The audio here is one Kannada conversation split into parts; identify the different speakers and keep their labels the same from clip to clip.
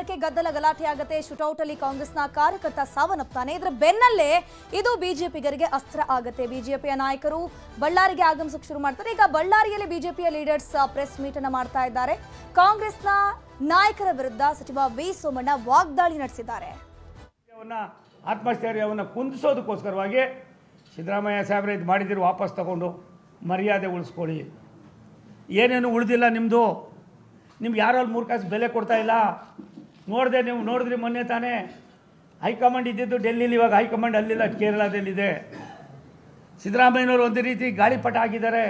Speaker 1: ಸ್ಥಳಕ್ಕೆ ಗದ್ದಲ ಗಲಾಟೆ ಆಗುತ್ತೆ. ಶೂಟೌಟ್ ಅಲ್ಲಿ ಕಾಂಗ್ರೆಸ್ನ ಕಾರ್ಯಕರ್ತ ಸಾವನ್ನಪ್ತಾನೆ. ಇದರ ಬೆನ್ನಲ್ಲೇ ಇದು ಬಿಜೆಪಿಗರಿಗೆ ಅಸ್ತ್ರ ಆಗುತ್ತೆ. ಬಿಜೆಪಿಯ ನಾಯಕರು ಬಳ್ಳಾರಿಗೆ ಆಗಮಿಸಕ್ಕೆ ಶುರು ಮಾಡ್ತಾರೆ. ಈಗ ಬಳ್ಳಾರಿಯಲ್ಲಿ ಬಿಜೆಪಿಯ ಲೀಡರ್ಸ್ ಪ್ರೆಸ್ ಮೀಟ್ ಅನ್ನು ಮಾಡ್ತಾ ಇದ್ದಾರೆ. ಕಾಂಗ್ರೆಸ್ನ ನಾಯಕರ ವಿರುದ್ಧ ಸಚಿವ ವಿ ಸೋಮಣ್ಣ ವಾಗ್ದಾಳಿ ನಡೆಸಿದ್ದಾರೆ.
Speaker 2: ಆತ್ಮಸ್ಥೈರ್ಯವನ್ನು ಕುಂದಿಸೋದಕ್ಕೋಸ್ಕರವಾಗಿ ಸಿದ್ದರಾಮಯ್ಯ ಸಾಹೇಬ್ರೆ ಇದು ಮಾಡಿದಿರು, ವಾಪಸ್ ತಗೊಂಡು ಮರ್ಯಾದೆ ಉಳಿಸ್ಕೊಳ್ಳಿ. ಏನೇನು ಉಳಿದಿಲ್ಲ ನಿಮ್ಮದು. ನಿಮ್ಗೆ ಯಾರೋ ಅಲ್ಲಿ 3 ಕಾಸು ಬೆಲೆ ಕೊಡ್ತಾ ಇಲ್ಲ. ನೋಡಿದೆ, ನೀವು ನೋಡಿದ್ರಿ ಮೊನ್ನೆ ತಾನೇ. ಹೈಕಮಾಂಡ್ ಇದ್ದಿದ್ದು ಡೆಲ್ಲಿಲಿ, ಇವಾಗ ಹೈಕಮಾಂಡ್ ಅಲ್ಲಿಲ್ಲ, ಕೇರಳದಲ್ಲಿದೆ. ಸಿದ್ದರಾಮಯ್ಯನವರು ಒಂದು ರೀತಿ ಗಾಳಿಪಟ ಆಗಿದ್ದಾರೆ.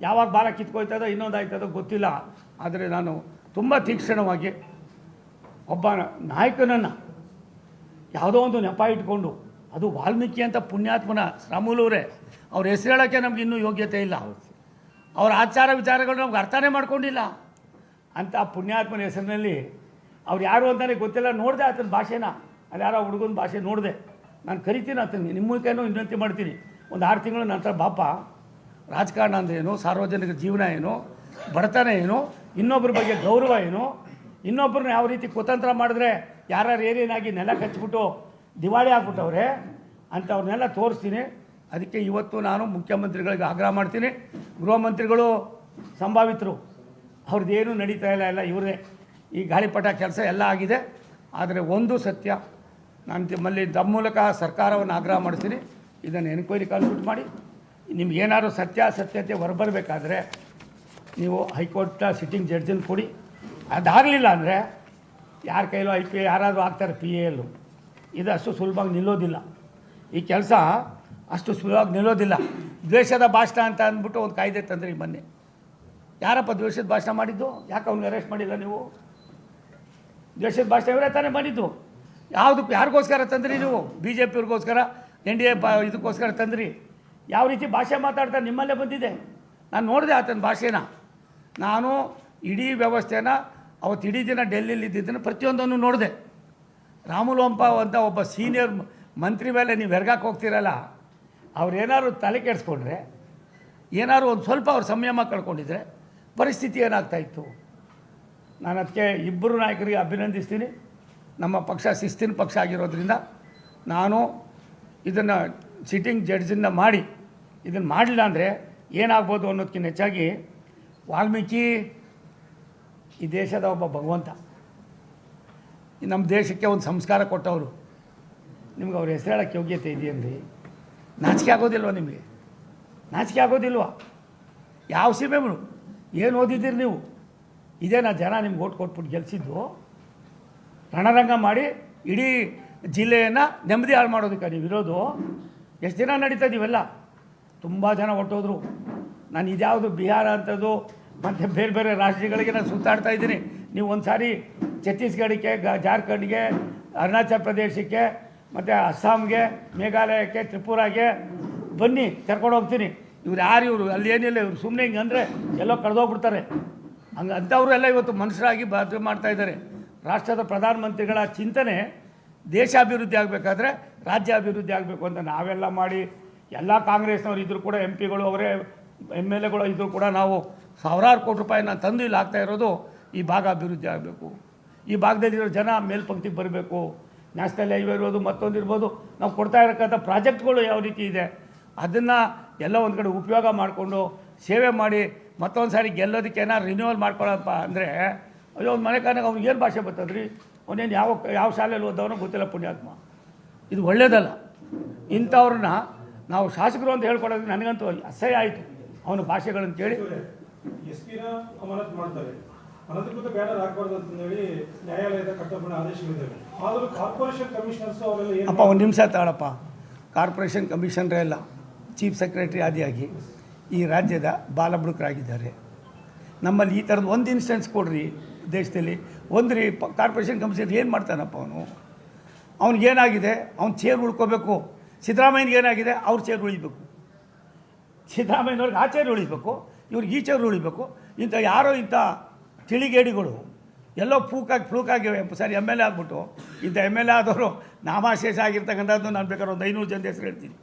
Speaker 2: ಯಾವಾಗ ಬಾಲ ಕಿತ್ಕೊಯ್ತದೋ ಇನ್ನೊಂದು ಆಯ್ತದೋ ಗೊತ್ತಿಲ್ಲ. ಆದರೆ ನಾನು ತುಂಬ ತೀಕ್ಷ್ಣವಾಗಿ ಒಬ್ಬ ನಾಯಕನನ್ನು ಯಾವುದೋ ಒಂದು ನೆಪ ಇಟ್ಕೊಂಡು, ಅದು ವಾಲ್ಮೀಕಿ ಅಂತ ಪುಣ್ಯಾತ್ಮನ ಶ್ರಾಮುಲೂರೇ, ಅವ್ರ ಹೆಸರು ಹೇಳೋಕ್ಕೆ ನಮ್ಗೆ ಇನ್ನೂ ಯೋಗ್ಯತೆ ಇಲ್ಲ. ಅವ್ರ ಆಚಾರ ವಿಚಾರಗಳು ನಮ್ಗೆ ಅರ್ಥನೇ ಮಾಡ್ಕೊಂಡಿಲ್ಲ. ಅಂಥ ಪುಣ್ಯಾತ್ಮನ ಹೆಸರಿನಲ್ಲಿ ಅವ್ರು ಯಾರು ಅಂತಲೇ ಗೊತ್ತಿಲ್ಲ. ನೋಡಿದೆ ಆತನ ಭಾಷೆನ, ಅಲ್ಲಿ ಯಾರೋ ಹುಡುಗನ ಭಾಷೆ ನೋಡಿದೆ. ನಾನು ಕರಿತೀನಿ ಆತನಿಗೆ, ನಿಮ್ಮ ಮೂಲಕನೂ ವಿನಂತಿ ಮಾಡ್ತೀನಿ, ಒಂದು 6 ತಿಂಗಳ ನಂತರ ಬಾಪ, ರಾಜಕಾರಣ ಅಂದರೆ ಏನು, ಸಾರ್ವಜನಿಕ ಜೀವನ ಏನು, ಬಡತನ ಏನು, ಇನ್ನೊಬ್ಬರ ಬಗ್ಗೆ ಗೌರವ ಏನು, ಇನ್ನೊಬ್ಬರನ್ನ ಯಾವ ರೀತಿ ಕುತಂತ್ರ ಮಾಡಿದ್ರೆ ಯಾರು ಏನೇನಾಗಿ ನೆಲ ಕಚ್ಚಿಬಿಟ್ಟು ದಿವಾಳಿ ಆಗ್ಬಿಟ್ಟವ್ರೆ ಅಂಥವ್ರನ್ನೆಲ್ಲ ತೋರಿಸ್ತೀನಿ. ಅದಕ್ಕೆ ಇವತ್ತು ನಾನು ಮುಖ್ಯಮಂತ್ರಿಗಳಿಗೆ ಆಗ್ರಹ ಮಾಡ್ತೀನಿ. ಗೃಹ ಮಂತ್ರಿಗಳು ಸಂಭಾವಿತರು, ಅವ್ರದ್ದೇನು ನಡೀತಾ ಇಲ್ಲ ಇವರೇ. ಈ ಗಾಳಿಪಟ ಕೆಲಸ ಎಲ್ಲ ಆಗಿದೆ. ಆದರೆ ಒಂದು ಸತ್ಯ, ನಾನು ನಿಮ್ಮಲ್ಲಿ ತಮ್ಮ ಮೂಲಕ ಸರ್ಕಾರವನ್ನು ಆಗ್ರಹ ಮಾಡ್ತೀನಿ, ಇದನ್ನು ಎನ್ಕ್ವೈರಿ ಕಾನ್ಸ್ಟಿಟ್ಯೂಟ್ ಮಾಡಿ. ನಿಮ್ಗೇನಾದ್ರು ಸತ್ಯತೆ ಹೊರಬರಬೇಕಾದ್ರೆ ನೀವು ಹೈಕೋರ್ಟ್ನ ಸಿಟ್ಟಿಂಗ್ ಜಡ್ಜನ್ನು ಕೊಡಿ. ಅದಾಗಲಿಲ್ಲ ಅಂದರೆ ಯಾರ ಕೈಲೋ IPA ಯಾರಾದರೂ ಆಗ್ತಾರೆ, PAL. ಇದು ಅಷ್ಟು ಸುಲಭವಾಗಿ ನಿಲ್ಲೋದಿಲ್ಲ. ಈ ಕೆಲಸ ಅಷ್ಟು ಸುಲಭವಾಗಿ ನಿಲ್ಲೋದಿಲ್ಲ. ದ್ವೇಷದ ಭಾಷಣ ಅಂತ ಅಂದ್ಬಿಟ್ಟು ಒಂದು ಕಾಯ್ದೆ ತಂದ್ರಿ ಮೊನ್ನೆ. ಯಾರಪ್ಪ ದ್ವೇಷದ ಭಾಷಣ ಮಾಡಿದ್ದು? ಯಾಕೆ ಅವ್ನಿಗೆ ಅರೆಸ್ಟ್ ಮಾಡಿಲ್ಲ ನೀವು? ದ್ವೇಷದ ಭಾಷಣ ಇವರೇ ತಾನೇ ಮಾಡಿದ್ದು. ಯಾರಿಗೋಸ್ಕರ ತಂದ್ರಿ ನೀವು? BJPಯವ್ರಿಗೋಸ್ಕರ, NDA ಇದಕ್ಕೋಸ್ಕರ ತಂದ್ರಿ. ಯಾವ ರೀತಿ ಭಾಷೆ ಮಾತಾಡ್ತಾರೆ ನಿಮ್ಮಲ್ಲೇ ಬಂದಿದೆ. ನಾನು ನೋಡಿದೆ ಆತನ ಭಾಷೆನ. ನಾನು ಇಡೀ ವ್ಯವಸ್ಥೆನ ಅವತ್ತು ಇಡೀ ದಿನ ಡೆಲ್ಲಿಯಲ್ಲಿ ಇದ್ದಿದ್ದನ್ನು ಪ್ರತಿಯೊಂದನ್ನು ನೋಡಿದೆ. ರಾಮುಲೋಂಪ ಅಂತ ಒಬ್ಬ ಸೀನಿಯರ್ ಮಂತ್ರಿ ಮೇಲೆ ನೀವು ಹೆರ್ಗಕ್ಕೆ ಹೋಗ್ತಿರಲ್ಲ, ಅವ್ರೇನಾದ್ರು ತಲೆ ಕೆಡಿಸ್ಕೊಂಡ್ರೆ, ಏನಾದ್ರು ಒಂದು ಸ್ವಲ್ಪ ಅವ್ರು ಸಂಯಮ ಕಳ್ಕೊಂಡಿದ್ರೆ ಪರಿಸ್ಥಿತಿ ಏನಾಗ್ತಾಯಿತ್ತು? ನಾನು ಅದಕ್ಕೆ ಇಬ್ಬರು ನಾಯಕರಿಗೆ ಅಭಿನಂದಿಸ್ತೀನಿ. ನಮ್ಮ ಪಕ್ಷ ಶಿಸ್ತಿನ ಪಕ್ಷ ಆಗಿರೋದ್ರಿಂದ ನಾನು ಇದನ್ನು ಸಿಟ್ಟಿಂಗ್ ಜಡ್ಜಿಂದ ಮಾಡಿ ಇದನ್ನು ಮಾಡಲಿಲ್ಲ ಅಂದರೆ ಏನಾಗ್ಬೋದು ಅನ್ನೋದಕ್ಕಿಂತ ಹೆಚ್ಚಾಗಿ, ವಾಲ್ಮೀಕಿ ಈ ದೇಶದ ಒಬ್ಬ ಭಗವಂತ, ನಮ್ಮ ದೇಶಕ್ಕೆ ಒಂದು ಸಂಸ್ಕಾರ ಕೊಟ್ಟವರು. ನಿಮ್ಗೆ ಅವ್ರ ಹೆಸರು ಹೇಳೋಕ್ಕೆ ಯೋಗ್ಯತೆ ಇದೆಯನ್ರಿ? ನಾಚಿಕೆ ಆಗೋದಿಲ್ವ ನಿಮಗೆ? ನಾಚಿಕೆ ಆಗೋದಿಲ್ವ? ಯಾವ ಸೀಮೆಗಳು ಏನು ಓದಿದ್ದೀರಿ ನೀವು? ಇದೇನಾ ಜನ ನಿಮ್ಗೆ ಓಟ್ ಕೊಟ್ಬಿಟ್ಟು ಗೆಲ್ಲಿಸಿದ್ದು? ರಣರಂಗ ಮಾಡಿ ಇಡೀ ಜಿಲ್ಲೆಯನ್ನು ನೆಮ್ಮದಿ ಹಾಳು ಮಾಡೋದಕ್ಕೆ ನೀವು ಇರೋದು? ಎಷ್ಟು ದಿನ ನಡೀತದೆ ಇವೆಲ್ಲ? ತುಂಬ ಜನ ಹೊಟ್ಟೋದ್ರು. ನಾನು ಇದ್ಯಾವುದು ಬಿಹಾರ ಅಂಥದ್ದು ಮತ್ತು ಬೇರೆ ಬೇರೆ ರಾಜ್ಯಗಳಿಗೆ ನಾನು ಸುತ್ತಾಡ್ತಾ ಇದ್ದೀನಿ. ನೀವು ಒಂದು ಸಾರಿ ಛತ್ತೀಸ್ಗಢಕ್ಕೆ, ಜಾರ್ಖಂಡ್ಗೆ, ಅರುಣಾಚಲ ಪ್ರದೇಶಕ್ಕೆ, ಮತ್ತು ಅಸ್ಸಾಂಗೆ, ಮೇಘಾಲಯಕ್ಕೆ, ತ್ರಿಪುರಾಗೆ ಬನ್ನಿ, ಕರ್ಕೊಂಡು ಹೋಗ್ತೀನಿ. ಇವ್ರು ಯಾರು ಇವರು? ಅಲ್ಲಿ ಏನಿಲ್ಲ, ಇವರು ಸುಮ್ಮನೆ ಹಿಂಗೆ ಅಂದರೆ ಎಲ್ಲೋ ಕಳೆದೋಗ್ಬಿಡ್ತಾರೆ. ಅಂಥವರು ಎಲ್ಲ ಇವತ್ತು ಮನುಷ್ಯರಾಗಿ ಬಾಧ್ಯ ಮಾಡ್ತಾಯಿದ್ದಾರೆ. ರಾಷ್ಟ್ರದ ಪ್ರಧಾನಮಂತ್ರಿಗಳ ಚಿಂತನೆ ದೇಶ ಅಭಿವೃದ್ಧಿ ಆಗಬೇಕಾದ್ರೆ ರಾಜ್ಯ ಅಭಿವೃದ್ಧಿ ಆಗಬೇಕು ಅಂತ ನಾವೆಲ್ಲ ಮಾಡಿ, ಎಲ್ಲ ಕಾಂಗ್ರೆಸ್ನವ್ರು ಇದ್ದರೂ ಕೂಡ MP ಗಳು ಅವರೇ, MLAಗಳು ಇದ್ದರೂ ಕೂಡ ನಾವು ಸಾವಿರಾರು ಕೋಟಿ ರೂಪಾಯಿನ ತಂದು ಇಲ್ಲಿ ಆಗ್ತಾ ಇರೋದು ಈ ಭಾಗ ಅಭಿವೃದ್ಧಿ ಆಗಬೇಕು. ಈ ಭಾಗದಲ್ಲಿರೋ ಜನ ಮೇಲ್ಪಂಕ್ತಿಗೆ ಬರಬೇಕು. ನ್ಯಾಷನಲ್ ಹೈವೇ ಇರ್ಬೋದು, ಮತ್ತೊಂದು ಇರ್ಬೋದು, ನಾವು ಕೊಡ್ತಾ ಇರೋಕ್ಕಂಥ ಪ್ರಾಜೆಕ್ಟ್ಗಳು ಯಾವ ರೀತಿ ಇದೆ ಅದನ್ನು ಎಲ್ಲ ಒಂದು ಕಡೆ ಉಪಯೋಗ ಮಾಡಿಕೊಂಡು ಸೇವೆ ಮಾಡಿ ಮತ್ತೊಂದು ಸಾರಿ ಗೆಲ್ಲೋದಕ್ಕೆ ಏನಾದ್ರು ರಿನ್ಯೂವಲ್ ಮಾಡ್ಕೊಳ್ಳೋಪ್ಪ ಅಂದರೆ, ಅಯ್ಯೋ ಒಂದು ಮನೆ ಕಾರಣಕ್ಕೆ ಅವ್ನಿಗೆ ಏನು ಭಾಷೆ ಬರ್ತದ್ರಿ? ಅವನೇನು ಯಾವ ಶಾಲೆಯಲ್ಲಿ ಓದವನೋ ಗೊತ್ತಿಲ್ಲ ಪುಣ್ಯಾತ್ಮ. ಇದು ಒಳ್ಳೆಯದಲ್ಲ. ಇಂಥವ್ರನ್ನ ನಾವು ಶಾಸಕರು ಅಂತ ಹೇಳ್ಕೊಡೋದು ನನಗಂತೂ ಅಸಹ್ಯ ಆಯಿತು. ಅವನ ಭಾಷೆಗಳನ್ನು ಕೇಳಿ
Speaker 3: ಅನಧಿಕೃತ ಬ್ಯಾನರ್ ಹಾಕಬಾರ್ದು ಅಂತ ಹೇಳಿ ನ್ಯಾಯಾಲಯದ ಕಟ್ಟಪ್ಪಣ ಆದೇಶಗಳಿದ್ದಾವೆ. ಆದರೂ ಕಾರ್ಪೊರೇಷನ್ ಕಮಿಷನರ್ಸ್ ಅವರೆಲ್ಲ
Speaker 2: ಅಪ್ಪ ಒಂದು ನಿಮಿಷ ತಾಳಪ್ಪ. ಕಾರ್ಪೊರೇಷನ್ ಕಮಿಷನರೇ ಎಲ್ಲ ಚೀಫ್ ಸೆಕ್ರೆಟರಿ ಆದಿಯಾಗಿ ಈ ರಾಜ್ಯದ ಬಾಲಬುಡುಕರಾಗಿದ್ದಾರೆ. ನಮ್ಮಲ್ಲಿ ಈ ಥರದ್ದು ಒಂದು ಇನ್ಸ್ಟೆನ್ಸ್ ಕೊಡ್ರಿ ದೇಶದಲ್ಲಿ. ಒಂದು ರೀ ಕಾರ್ಪೊರೇಷನ್ ಕಮಿಷನರ್ ಏನು ಮಾಡ್ತಾನಪ್ಪ ಅವನು? ಅವ್ನಿಗೇನಾಗಿದೆ? ಅವ್ನು ಚೇರ್ ಉಳ್ಕೋಬೇಕು. ಸಿದ್ದರಾಮಯ್ಯನಿಗೆ ಏನಾಗಿದೆ? ಅವ್ರ ಚೇರ್ ಉಳಿಬೇಕು. ಸಿದ್ದರಾಮಯ್ಯನವ್ರಿಗೆ ಆ ಚೇರ್ ಉಳಿಬೇಕು, ಇವ್ರಿಗೆ ಈ ಚೇರ್ ಉಳಿಬೇಕು. ಇಂಥ ಯಾರೋ ಇಂಥ ತಿಳಿಗೇಡಿಗಳು ಎಲ್ಲೋ ಫ್ಲೂಕಾಗಿ ಸರಿ MLA ಆಗ್ಬಿಟ್ಟು ಇಂಥ MLA ಆದವರು ನಾಮಾಶೇಷ ಆಗಿರ್ತಕ್ಕಂಥದ್ದು ನಾನು ಬೇಕಾದ್ರೆ ಒಂದು 500 ಜನದ ಹೆಸರು ಹೇಳ್ತೀನಿ.